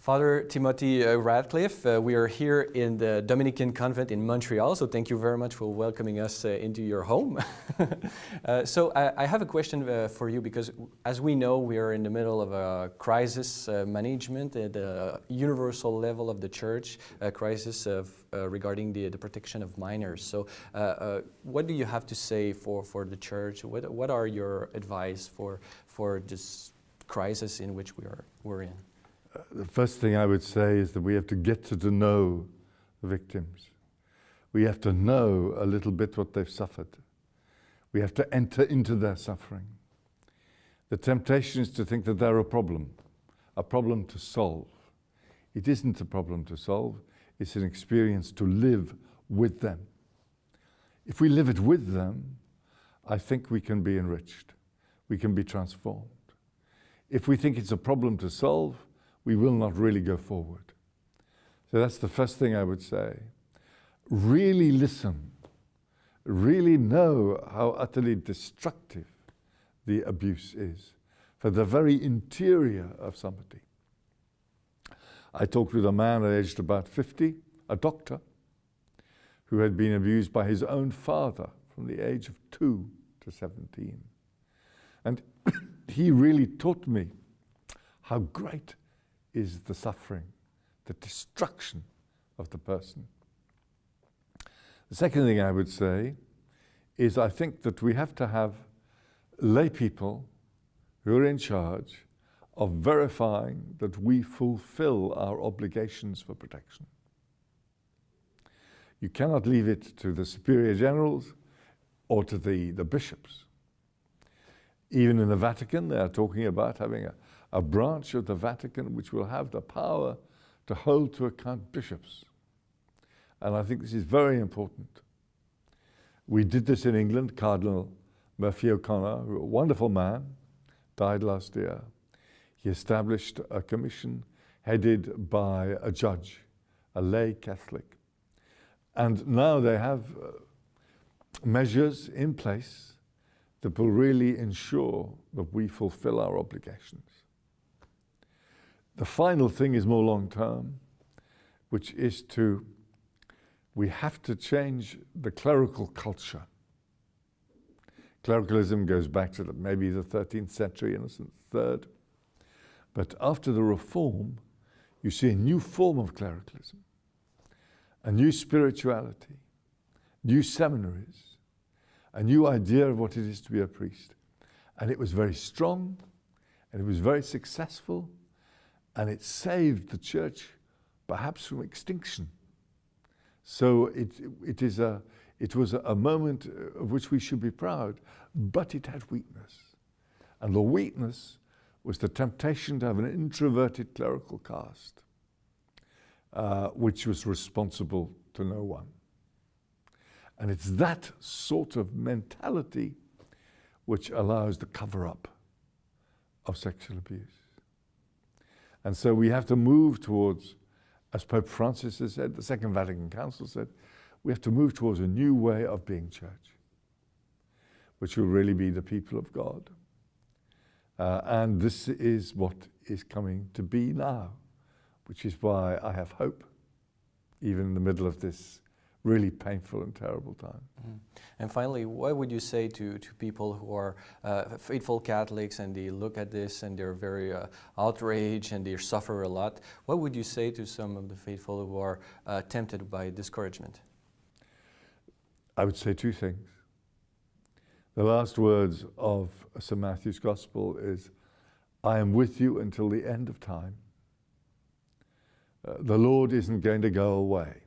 Father Timothy Radcliffe, we are here in the Dominican convent in Montreal, so thank you very much for welcoming us into your home. So I have a question for you, because as we know, we are in the middle of a crisis management at the universal level of the church, a crisis regarding the protection of minors. So what do you have to say for the church? What are your advice for this crisis in which we're in? The first thing I would say is that we have to get to know the victims. We have to know a little bit what they've suffered. We have to enter into their suffering. The temptation is to think that they're a problem to solve. It isn't a problem to solve, it's an experience to live with them. If we live it with them, I think we can be enriched. We can be transformed. If we think it's a problem to solve, we will not really go forward. So that's the first thing I would say. Really listen. Really know how utterly destructive the abuse is for the very interior of somebody. I talked with a man aged about 50, a doctor, who had been abused by his own father from the age of 2 to 17. And he really taught me how great is the suffering, the destruction of the person. The second thing I would say is I think that we have to have lay people who are in charge of verifying that we fulfill our obligations for protection. You cannot leave it to the superior generals or to the bishops. Even in the Vatican, they are talking about having a branch of the Vatican which will have the power to hold to account bishops. And I think this is very important. We did this in England. Cardinal Murphy O'Connor, a wonderful man, died last year. He established a commission headed by a judge, a lay Catholic. And now they have measures in place that will really ensure that we fulfill our obligations. The final thing is more long-term, which is we have to change the clerical culture. Clericalism goes back to maybe the 13th century, Innocent III. But after the Reform, you see a new form of clericalism, a new spirituality, new seminaries, a new idea of what it is to be a priest. And it was very strong, and it was very successful, and it saved the church perhaps from extinction. So it was a moment of which we should be proud, but it had weakness. And the weakness was the temptation to have an introverted clerical caste, which was responsible to no one. And it's that sort of mentality which allows the cover-up of sexual abuse. And so we have to move towards, as Pope Francis has said, the Second Vatican Council said, we have to move towards a new way of being church, which will really be the people of God. And this is what is coming to be now, which is why I have hope, even in the middle of this really painful and terrible time. Mm. And finally, what would you say to people who are faithful Catholics and they look at this and they're very outraged and they suffer a lot? What would you say to some of the faithful who are tempted by discouragement? I would say two things. The last words of St. Matthew's Gospel is, I am with you until the end of time. The Lord isn't going to go away.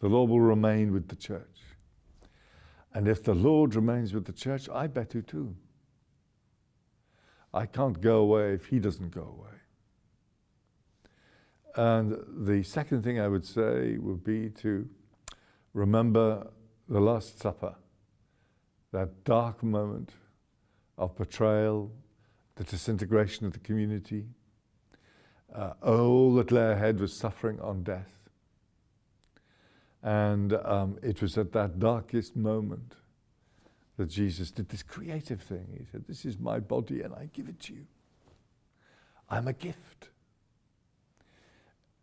The Lord will remain with the church. And if the Lord remains with the church, I better too. I can't go away if he doesn't go away. And the second thing I would say would be to remember the Last Supper, that dark moment of betrayal, the disintegration of the community. All that lay ahead was suffering on death. And it was at that darkest moment that Jesus did this creative thing. He said, this is my body and I give it to you. I'm a gift.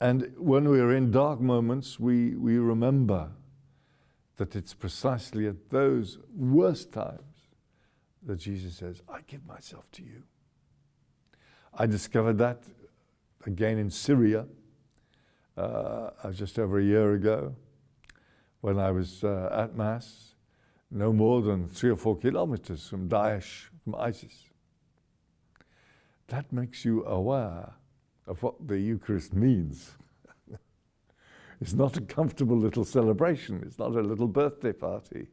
And when we're in dark moments, we remember that it's precisely at those worst times that Jesus says, I give myself to you. I discovered that again in Syria just over a year ago, when I was at Mass, no more than 3 or 4 kilometers from Daesh, from ISIS. That makes you aware of what the Eucharist means. It's not a comfortable little celebration. It's not a little birthday party.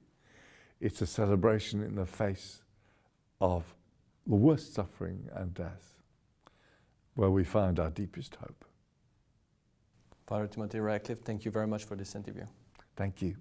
It's a celebration in the face of the worst suffering and death, where we find our deepest hope. Father Timothy Radcliffe, thank you very much for this interview. Thank you.